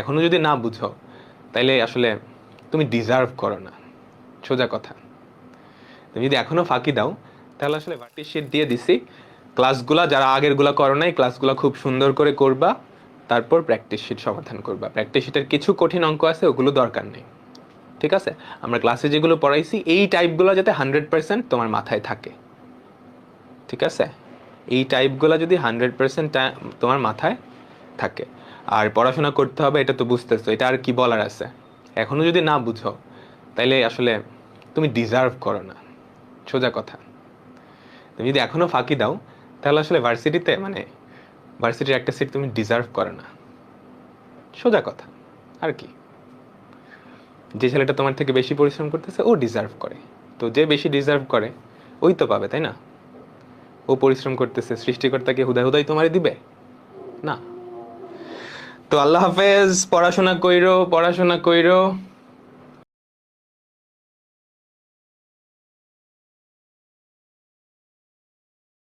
এখনো যদি না বুঝো তাইলে আসলে তুমি ডিজার্ভ করো না, সোজা কথা। তুমি যদি এখনো ফাঁকি দাও তাহলে আসলে ভার্টিস শিট দিয়ে দিছি, ক্লাসগুলা যারা আগেরগুলা করো নাই ক্লাসগুলা খুব সুন্দর করে করবা, তারপর প্র্যাকটিস শিট সমাধান করবা। প্র্যাকটিস শিটের কিছু কঠিন অঙ্ক আছে, ওগুলো দরকার নেই, ঠিক আছে? আমরা ক্লাসে যেগুলো পড়াইছি এই টাইপগুলো যাতে 100% তোমার মাথায় থাকে, ঠিক আছে? এই টাইপগুলো যদি 100% তোমার মাথায় থাকে। আর পড়াশোনা করতে হবে, এটা তো বুঝতেছো, এটা আর কি বলার আছে? এখনো যদি না বুঝো তাইলে আসলে তুমি ডিজার্ভ করো না, সোজা কথা। তুমি যদি এখনো ফাঁকি দাও তাহলে আসলে ভার্সিটিতে ভার্সিটির একটা সিট তুমি ডিজার্ভ করো না, সোজা কথা। আর কি, যে ছেলেটা তোমার থেকে বেশি পরিশ্রম করতেছে ও ডিজার্ভ করে, তো যে বেশি ডিজার্ভ করে ওই তো পাবে, তাই না? ও পরিশ্রম করতেছে, সৃষ্টিকর্তাকে হুদায় হুদায় তোমারে দিবে না। তো আল্লাহ হাফেজ, পড়াশোনা কইরো, পড়াশোনা কইরো।